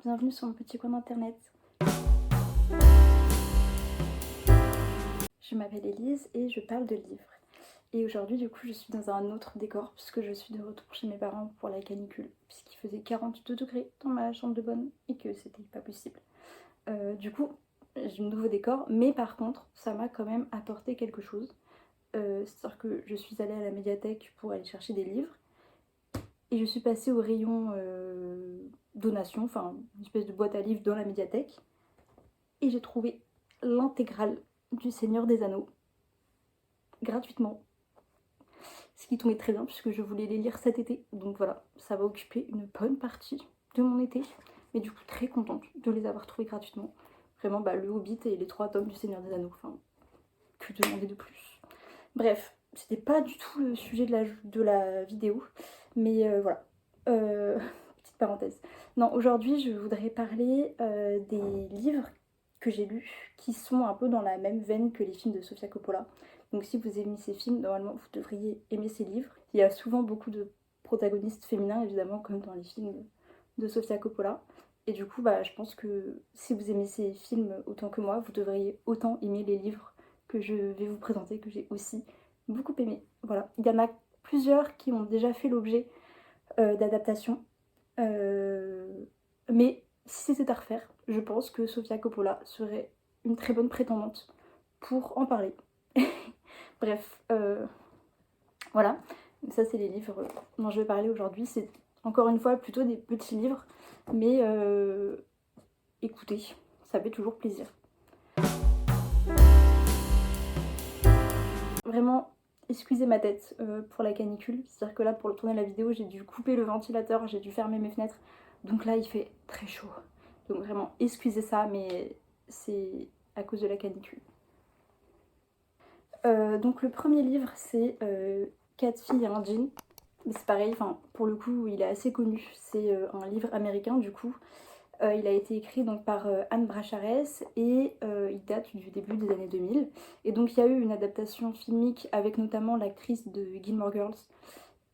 bienvenue sur mon petit coin d'internet. Je m'appelle Elise et je parle de livres. Et aujourd'hui du coup je suis dans un autre décor puisque je suis de retour chez mes parents pour la canicule puisqu'il faisait 42 degrés dans ma chambre de bonne et que c'était pas possible. Du coup j'ai un nouveau décor mais par contre ça m'a quand même apporté quelque chose. C'est-à-dire que je suis allée à la médiathèque pour aller chercher des livres et je suis passée au rayon donation, enfin une espèce de boîte à livres dans la médiathèque et j'ai trouvé l'intégrale du Seigneur des Anneaux gratuitement. Ce qui tombait très bien puisque je voulais les lire cet été. Donc voilà, ça va occuper une bonne partie de mon été. Mais du coup très contente de les avoir trouvés gratuitement. Vraiment le Hobbit et les 3 tomes du Seigneur des Anneaux. Enfin, que demander de plus. Bref, c'était pas du tout le sujet de la vidéo. Mais voilà. Petite parenthèse. Non, aujourd'hui je voudrais parler des livres que j'ai lus qui sont un peu dans la même veine que les films de Sofia Coppola. Donc si vous aimez ces films, normalement vous devriez aimer ces livres. Il y a souvent beaucoup de protagonistes féminins évidemment comme dans les films de Sofia Coppola. Et du coup je pense que si vous aimez ces films autant que moi, vous devriez autant aimer les livres que je vais vous présenter, que j'ai aussi beaucoup aimé. Voilà, il y en a plusieurs qui ont déjà fait l'objet d'adaptation. Mais si c'était à refaire, je pense que Sofia Coppola serait une très bonne prétendante pour en parler. Bref, voilà. Ça, c'est les livres dont je vais parler aujourd'hui. C'est encore une fois plutôt des petits livres, mais écoutez, ça fait toujours plaisir. Vraiment, excusez ma tête pour la canicule. C'est-à-dire que là, pour tourner la vidéo, j'ai dû couper le ventilateur, j'ai dû fermer mes fenêtres. Donc là, il fait très chaud. Donc vraiment, excusez ça, mais c'est à cause de la canicule. Donc le premier livre, c'est 4 filles et un djinn. C'est pareil, pour le coup, il est assez connu. C'est un livre américain, du coup. Il a été écrit donc par Anne Brachares et il date du début des années 2000. Et donc il y a eu une adaptation filmique avec notamment l'actrice de Gilmore Girls.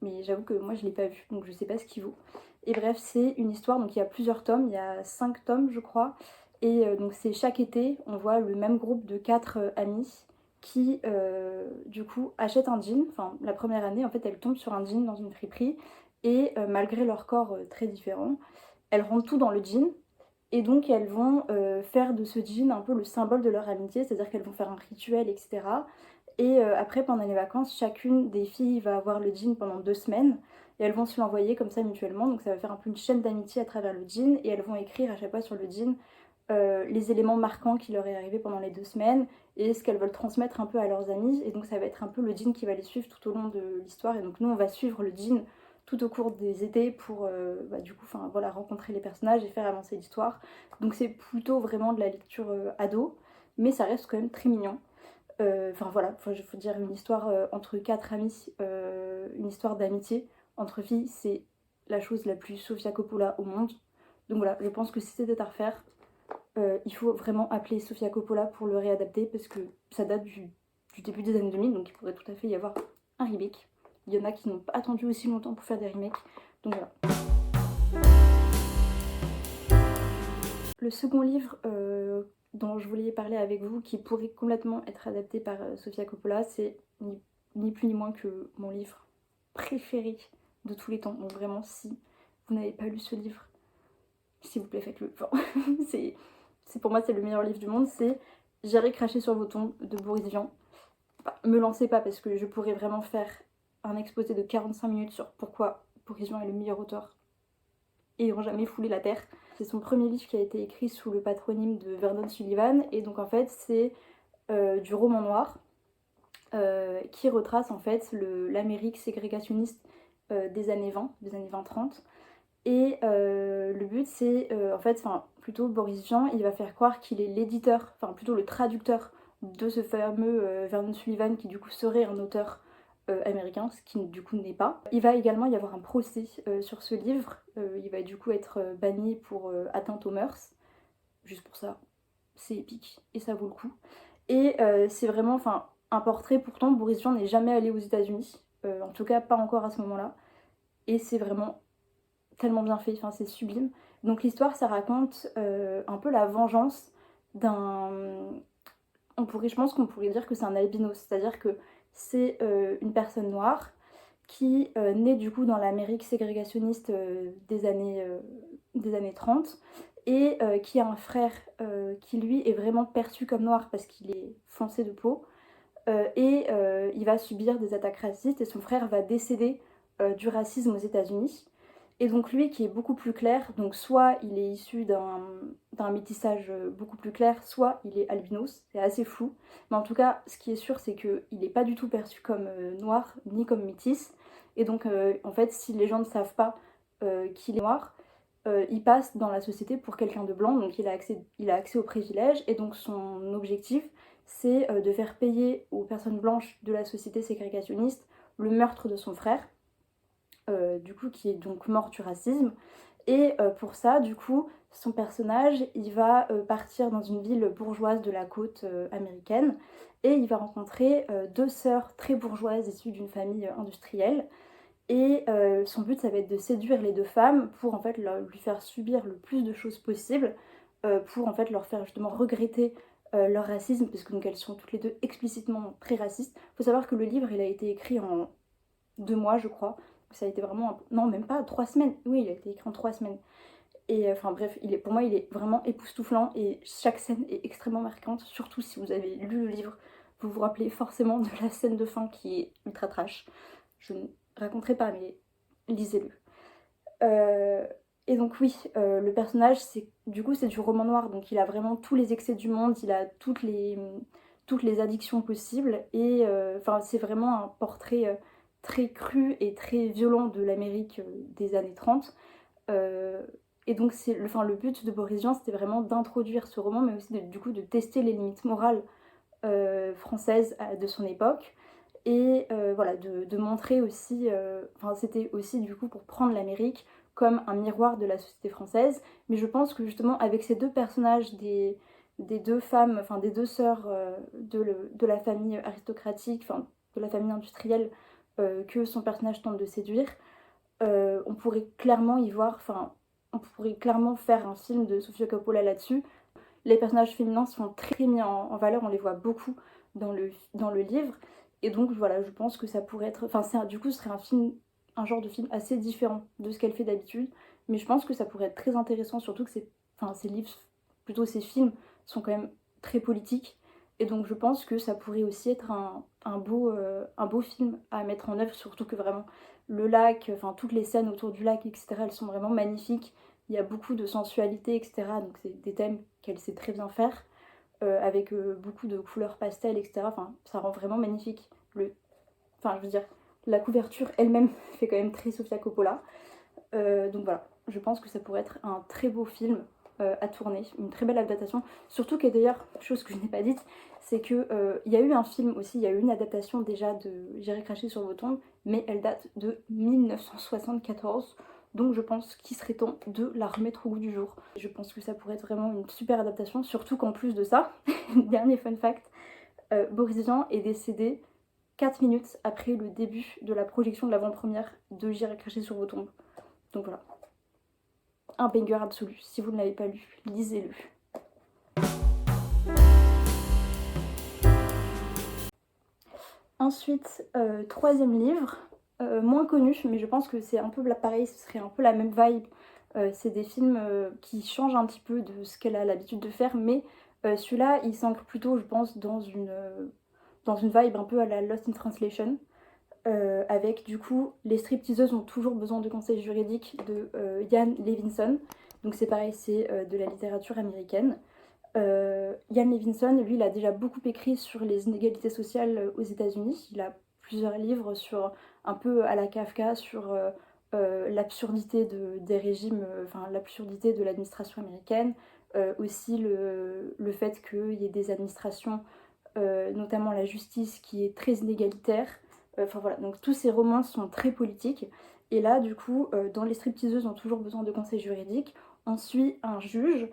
Mais j'avoue que moi je l'ai pas vu, donc je sais pas ce qu'il vaut. Et bref, c'est une histoire, donc il y a plusieurs tomes, il y a 5 tomes je crois. Et donc c'est chaque été, on voit le même groupe de 4 amis qui du coup achètent un jean. Enfin la première année en fait elles tombent sur un jean dans une friperie et malgré leur corps très différent, elles rentrent tout dans le jean. Et donc elles vont faire de ce jean un peu le symbole de leur amitié, c'est-à-dire qu'elles vont faire un rituel, etc. Et après, pendant les vacances, chacune des filles va avoir le jean pendant 2 semaines et elles vont se l'envoyer comme ça mutuellement. Donc ça va faire un peu une chaîne d'amitié à travers le jean et elles vont écrire à chaque fois sur le jean les éléments marquants qui leur est arrivé pendant les 2 semaines et ce qu'elles veulent transmettre un peu à leurs amis. Et donc ça va être un peu le jean qui va les suivre tout au long de l'histoire. Et donc nous, on va suivre le jean tout au cours des étés pour du coup, voilà, rencontrer les personnages et faire avancer l'histoire. Donc c'est plutôt vraiment de la lecture ado, mais ça reste quand même très mignon. Enfin voilà, il faut dire une histoire entre 4 amis, une histoire d'amitié entre filles, c'est la chose la plus Sofia Coppola au monde. Donc voilà, je pense que si c'était à refaire, il faut vraiment appeler Sofia Coppola pour le réadapter parce que ça date du début des années 2000, donc il pourrait tout à fait y avoir un remake. Il y en a qui n'ont pas attendu aussi longtemps pour faire des remakes, donc voilà. Le second livre dont je voulais parler avec vous, qui pourrait complètement être adapté par Sofia Coppola, c'est ni plus ni moins que mon livre préféré de tous les temps. Donc vraiment, si vous n'avez pas lu ce livre, s'il vous plaît, faites-le. Enfin, pour moi, c'est le meilleur livre du monde. C'est J'irai cracher sur vos tombes de Boris Vian. Enfin, me lancez pas parce que je pourrais vraiment faire un exposé de 45 minutes sur pourquoi Boris Vian est le meilleur auteur ayant jamais foulé la terre. C'est son premier livre qui a été écrit sous le patronyme de Vernon Sullivan et donc en fait c'est du roman noir qui retrace en fait l'Amérique ségrégationniste des années 20, des années 20-30. Et le but c'est en fait, plutôt Boris Vian, il va faire croire qu'il est l'éditeur, enfin plutôt le traducteur de ce fameux Vernon Sullivan qui du coup serait un auteur américain, ce qui du coup n'est pas. Il va également y avoir un procès sur ce livre, il va du coup être banni pour atteinte aux mœurs, juste pour ça, c'est épique et ça vaut le coup. Et c'est vraiment un portrait, pourtant Boris Vian n'est jamais allé aux États-Unis, en tout cas pas encore à ce moment-là, et c'est vraiment tellement bien fait, c'est sublime. Donc l'histoire, ça raconte un peu la vengeance d'un... je pense qu'on pourrait dire que c'est un albinos, c'est-à-dire que c'est une personne noire qui naît du coup dans l'Amérique ségrégationniste des années 30 et qui a un frère qui lui est vraiment perçu comme noir parce qu'il est foncé de peau il va subir des attaques racistes et son frère va décéder du racisme aux États-Unis. Et donc lui qui est beaucoup plus clair, donc soit il est issu d'un métissage beaucoup plus clair, soit il est albinos, c'est assez flou. Mais en tout cas, ce qui est sûr, c'est qu'il n'est pas du tout perçu comme noir ni comme métis. Et donc en fait, si les gens ne savent pas qu'il est noir, il passe dans la société pour quelqu'un de blanc, donc il a accès aux privilèges. Et donc son objectif, c'est de faire payer aux personnes blanches de la société ségrégationniste le meurtre de son frère du coup, qui est donc mort du racisme. Et pour ça, du coup, son personnage, il va partir dans une ville bourgeoise de la côte américaine et il va rencontrer deux sœurs très bourgeoises issues d'une famille industrielle. Et son but, ça va être de séduire les deux femmes pour en fait lui faire subir le plus de choses possible, pour en fait leur faire justement regretter leur racisme, parce que donc elles sont toutes les deux explicitement très racistes. Il faut savoir que le livre, il a été écrit en 2 mois, je crois. Ça a été vraiment... Non, même pas 3 semaines. Oui, il a été écrit en 3 semaines. Et enfin bref, pour moi, il est vraiment époustouflant et chaque scène est extrêmement marquante. Surtout si vous avez lu le livre, vous vous rappelez forcément de la scène de fin qui est ultra trash. Je ne raconterai pas, mais lisez-le. Euh, et donc oui, le personnage, du coup, c'est du roman noir. Donc il a vraiment tous les excès du monde, il a toutes les addictions possibles. Et enfin, c'est vraiment un portrait très cru et très violent de l'Amérique des années 30. Euh, et donc le but de Boris Vian, c'était vraiment d'introduire ce roman, mais aussi du coup de tester les limites morales françaises de son époque. Et voilà, de montrer aussi, enfin c'était aussi du coup pour prendre l'Amérique comme un miroir de la société française. Mais je pense que justement avec ces deux personnages, des deux femmes, enfin des deux sœurs de la famille aristocratique, enfin de la famille industrielle que son personnage tente de séduire, on pourrait clairement y voir, enfin, on pourrait clairement faire un film de Sofia Coppola là-dessus. Les personnages féminins sont très mis en valeur, on les voit beaucoup dans le livre. Et donc voilà, je pense que ça pourrait être... Enfin, du coup, ce serait un genre de film assez différent de ce qu'elle fait d'habitude. Mais je pense que ça pourrait être très intéressant, surtout que ces livres, plutôt ces films, sont quand même très politiques. Et donc je pense que ça pourrait aussi être un beau film à mettre en œuvre, surtout que vraiment le lac, enfin toutes les scènes autour du lac, etc., elles sont vraiment magnifiques. Il y a beaucoup de sensualité, etc. Donc c'est des thèmes qu'elle sait très bien faire, avec beaucoup de couleurs pastel, etc. Enfin, ça rend vraiment magnifique. Enfin, je veux dire, la couverture elle-même fait quand même très Sofia Coppola. Donc voilà, je pense que ça pourrait être un très beau film à tourner, une très belle adaptation. Surtout que d'ailleurs, chose que je n'ai pas dite, c'est que il y a eu un film aussi, il y a eu une adaptation déjà de J'irai cracher sur vos tombes, mais elle date de 1974. Donc je pense qu'il serait temps de la remettre au goût du jour. Je pense que ça pourrait être vraiment une super adaptation, surtout qu'en plus de ça, dernier fun fact, Boris Vian est décédé 4 minutes après le début de la projection de l'avant-première de J'irai cracher sur vos tombes. Donc voilà, un banger absolu. Si vous ne l'avez pas lu, lisez-le. Ensuite, troisième livre, moins connu, mais je pense que c'est un peu pareil, ce serait un peu la même vibe. C'est des films qui changent un petit peu de ce qu'elle a l'habitude de faire, mais celui-là, il s'ancre plutôt, je pense, dans une vibe un peu à la Lost in Translation. Avec du coup les stripteaseuses ont toujours besoin de conseils juridiques de Ian Levinson. Donc c'est pareil, c'est de la littérature américaine. Ian Levinson, lui, il a déjà beaucoup écrit sur les inégalités sociales aux États-Unis. Il a plusieurs livres sur un peu à la Kafka sur l'absurdité des régimes, enfin l'absurdité de l'administration américaine, aussi le fait qu'il y ait des administrations, notamment la justice, qui est très inégalitaire. Enfin voilà, donc tous ces romans sont très politiques. Et là, du coup, dans Les stripteaseuses ont toujours besoin de conseils juridiques, on suit un juge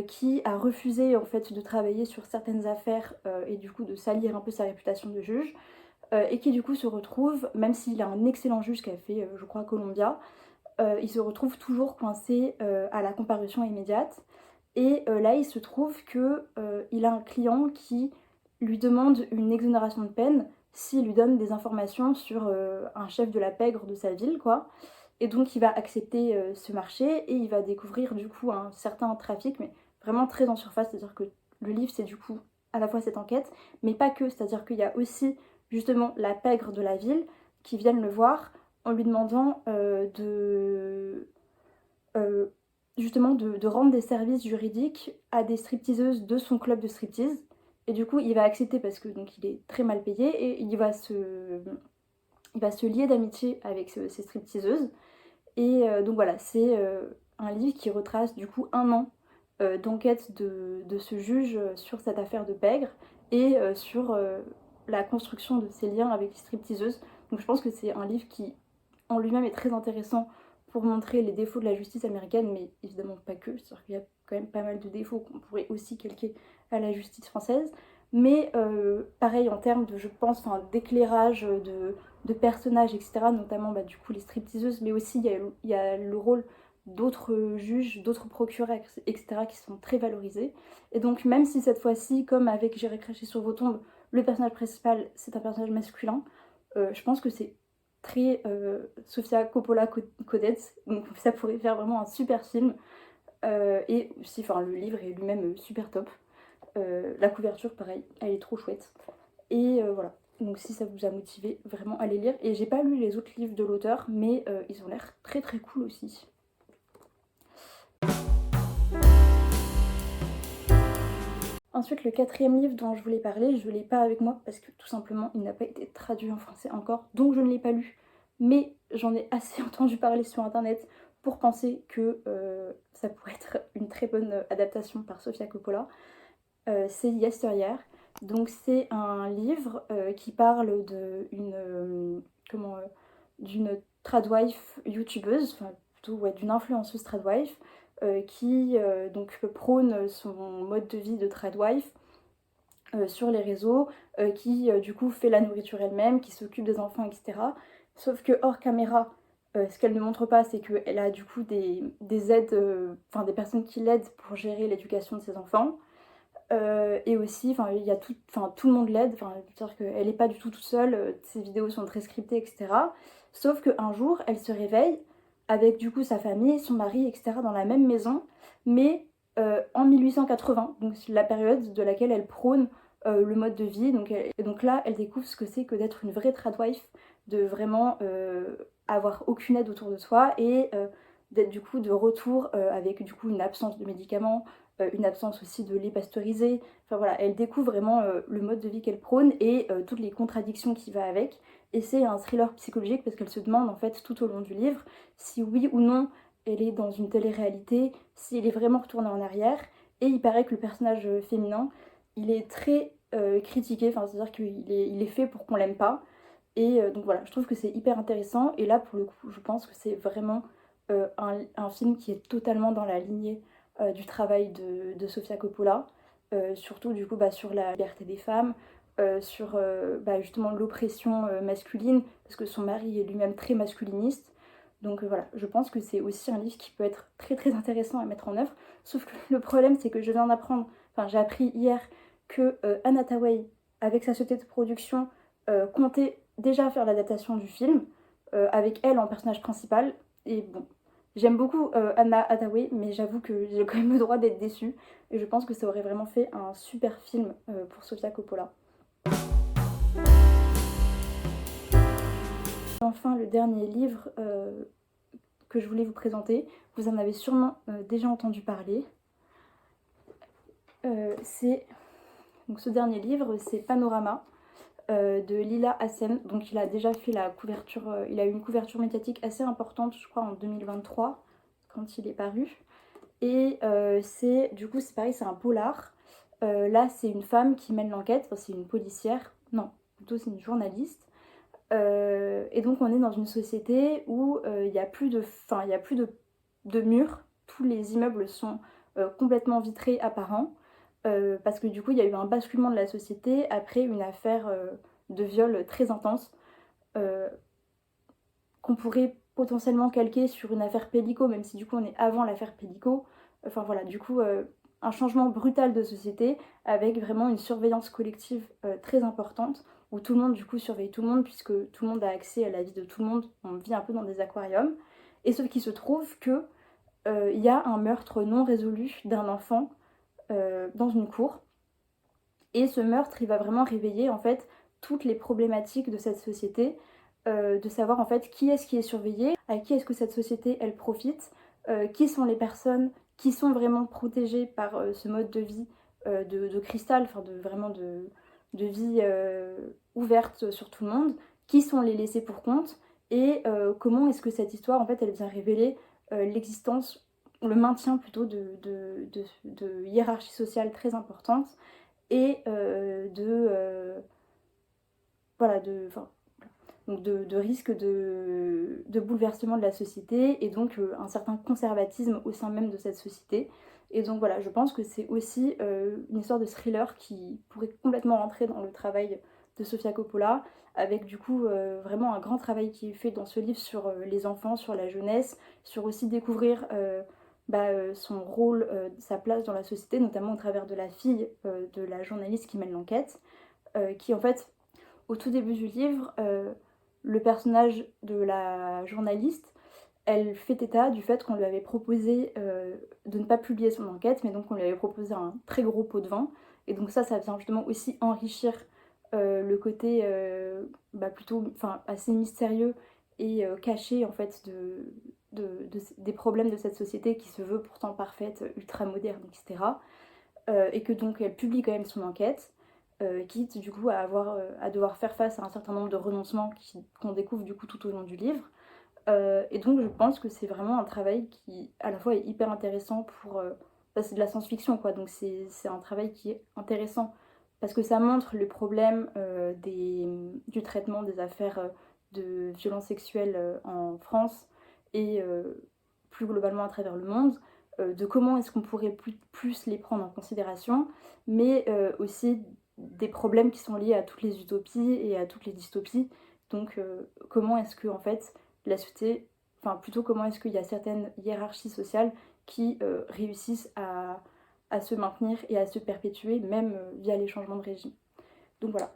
qui a refusé en fait de travailler sur certaines affaires et du coup de salir un peu sa réputation de juge et qui du coup se retrouve, même s'il a un excellent juge qui a fait je crois Columbia, il se retrouve toujours coincé à la comparution immédiate. Et là, il se trouve que il a un client qui lui demande une exonération de peine s'il lui donne des informations sur un chef de la pègre de sa ville, quoi. Et donc il va accepter ce marché et il va découvrir du coup un certain trafic, mais vraiment très en surface, c'est-à-dire que le livre c'est du coup à la fois cette enquête, mais pas que, c'est-à-dire qu'il y a aussi justement la pègre de la ville qui viennent le voir en lui demandant euh, justement de rendre des services juridiques à des stripteaseuses de son club de striptease. Et du coup, il va accepter parce que donc il est très mal payé et il va se lier d'amitié avec ces stripteaseuses. Et donc voilà, c'est un livre qui retrace du coup un an d'enquête de ce juge sur cette affaire de pègre et sur la construction de ses liens avec les stripteaseuses. Donc je pense que c'est un livre qui en lui-même est très intéressant pour montrer les défauts de la justice américaine, mais évidemment pas que, c'est-à-dire qu'il y a quand même pas mal de défauts qu'on pourrait aussi calquer à la justice française. Mais pareil en termes de, je pense, d'éclairage, de personnages, etc., notamment bah, du coup les stripteaseuses, mais aussi il y a le rôle d'autres juges, d'autres procureurs, etc., qui sont très valorisés. Et donc même si cette fois-ci, comme avec J'irai cracher sur vos tombes, le personnage principal c'est un personnage masculin, je pense que c'est très Sofia Coppola coded, donc ça pourrait faire vraiment un super film. Et aussi, enfin, le livre est lui-même super top. La couverture, pareil, elle est trop chouette. Et voilà. Donc si ça vous a motivé, vraiment allez lire. Et j'ai pas lu les autres livres de l'auteur, mais ils ont l'air très très cool aussi. Ensuite, le quatrième livre dont je voulais parler, je ne l'ai pas avec moi parce que tout simplement il n'a pas été traduit en français encore, donc je ne l'ai pas lu. Mais j'en ai assez entendu parler sur internet pour penser que ça pourrait être une très bonne adaptation par Sofia Coppola. C'est Yesteryear. Donc c'est un livre qui parle d'une tradwife youtubeuse, enfin plutôt ouais, d'une influenceuse tradwife qui donc prône son mode de vie de tradwife sur les réseaux, qui du coup fait la nourriture elle-même, qui s'occupe des enfants, etc. Sauf que hors caméra, ce qu'elle ne montre pas, c'est qu'elle a du coup des aides, enfin des personnes qui l'aident pour gérer l'éducation de ses enfants. Et aussi, il y a tout le monde l'aide, c'est-à-dire qu'elle n'est pas du tout toute seule, ses vidéos sont très scriptées, etc. Sauf qu'un jour, elle se réveille avec du coup sa famille, son mari, etc. dans la même maison, mais en 1880, donc c'est la période de laquelle elle prône le mode de vie. Et donc là, elle découvre ce que c'est que d'être une vraie tradwife, de vraiment avoir aucune aide autour de soi et d'être du coup de retour avec du coup une absence de médicaments, une absence aussi de lait pasteurisé. Enfin voilà, elle découvre vraiment le mode de vie qu'elle prône et toutes les contradictions qui va avec. Et c'est un thriller psychologique parce qu'elle se demande en fait tout au long du livre si oui ou non elle est dans une télé-réalité, si elle est vraiment retournée en arrière. Et il paraît que le personnage féminin, il est très critiqué, enfin c'est-à-dire il est fait pour qu'on l'aime pas. Et donc voilà, je trouve que c'est hyper intéressant. Et là pour le coup, je pense que c'est vraiment un film qui est totalement dans la lignée du travail de Sofia Coppola, surtout du coup sur la liberté des femmes, sur justement l'oppression masculine, parce que son mari est lui-même très masculiniste. Donc voilà, je pense que c'est aussi un livre qui peut être très très intéressant à mettre en œuvre. Sauf que le problème, c'est que je viens d'apprendre, enfin j'ai appris hier que Anna Hathaway, avec sa société de production, comptait déjà faire l'adaptation du film, avec elle en personnage principal. Et bon, j'aime beaucoup Anna Hathaway, mais j'avoue que j'ai quand même le droit d'être déçue. Et je pense que ça aurait vraiment fait un super film pour Sofia Coppola. Enfin, le dernier livre que je voulais vous présenter, vous en avez sûrement déjà entendu parler. Donc ce dernier livre, c'est Panorama de Lila Hassen. Donc il a déjà fait la couverture, il a eu une couverture médiatique assez importante, je crois en 2023, quand il est paru. Et du coup c'est pareil, c'est un polar. Là c'est une femme qui mène l'enquête, enfin, c'est une policière, non, plutôt c'est une journaliste. Et donc on est dans une société où il n'y a plus de murs, tous les immeubles sont complètement vitrés apparents, parce que du coup il y a eu un basculement de la société après une affaire de viol très intense, qu'on pourrait potentiellement calqué sur une affaire Pellico, même si du coup on est avant l'affaire Pellico. Enfin voilà, du coup un changement brutal de société avec vraiment une surveillance collective très importante où tout le monde du coup surveille tout le monde puisque tout le monde a accès à la vie de tout le monde, on vit un peu dans des aquariums. Et sauf qu'il se trouve que il y a un meurtre non résolu d'un enfant dans une cour. Et ce meurtre, il va vraiment réveiller en fait toutes les problématiques de cette société, de savoir en fait qui est-ce qui est surveillé, à qui est-ce que cette société elle profite, qui sont les personnes qui sont vraiment protégées par ce mode de vie de cristal, enfin vraiment de vie ouverte sur tout le monde, qui sont les laissés pour compte et comment est-ce que cette histoire en fait elle vient révéler l'existence, le maintien plutôt de hiérarchie sociale très importante et voilà, donc de risque de bouleversement de la société et donc un certain conservatisme au sein même de cette société. Et donc voilà, je pense que c'est aussi une histoire de thriller qui pourrait complètement rentrer dans le travail de Sofia Coppola, avec du coup vraiment un grand travail qui est fait dans ce livre sur les enfants, sur la jeunesse, sur aussi découvrir son rôle, sa place dans la société, notamment au travers de la fille de la journaliste qui mène l'enquête, qui en fait, au tout début du livre, le personnage de la journaliste, elle fait état du fait qu'on lui avait proposé de ne pas publier son enquête, mais donc on lui avait proposé un très gros pot de vin. Et donc ça vient justement aussi enrichir le côté plutôt assez mystérieux et caché en fait des problèmes de cette société qui se veut pourtant parfaite, ultra moderne, etc. Et que donc elle publie quand même son enquête, quitte du coup à devoir faire face à un certain nombre de renoncements qu'on découvre du coup tout au long du livre. Et donc je pense que c'est vraiment un travail qui à la fois est hyper intéressant pour... c'est de la science-fiction quoi, donc c'est un travail qui est intéressant parce que ça montre le problème du traitement des affaires de violences sexuelles en France et plus globalement à travers le monde, de comment est-ce qu'on pourrait plus les prendre en considération, mais aussi des problèmes qui sont liés à toutes les utopies et à toutes les dystopies. Donc comment est-ce que en fait la société, enfin plutôt comment est-ce qu'il y a certaines hiérarchies sociales qui réussissent à se maintenir et à se perpétuer même via les changements de régime. Donc voilà.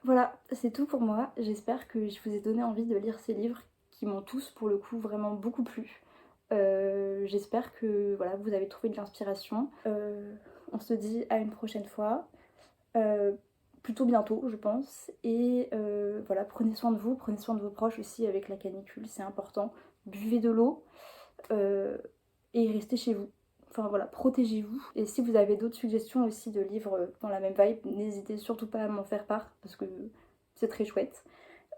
Voilà, c'est tout pour moi. J'espère que je vous ai donné envie de lire ces livres qui m'ont tous pour le coup vraiment beaucoup plu. J'espère que voilà, vous avez trouvé de l'inspiration. On se dit à une prochaine fois. Plutôt bientôt je pense, et voilà, prenez soin de vous, prenez soin de vos proches aussi avec la canicule, c'est important, buvez de l'eau et restez chez vous, enfin voilà, protégez-vous. Et si vous avez d'autres suggestions aussi de livres dans la même vibe, n'hésitez surtout pas à m'en faire part parce que c'est très chouette,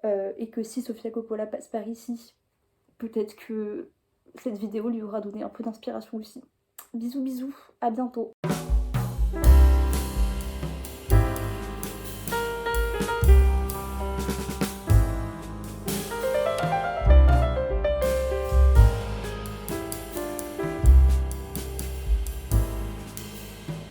et que si Sofia Coppola passe par ici, peut-être que cette vidéo lui aura donné un peu d'inspiration aussi. Bisous bisous, à bientôt.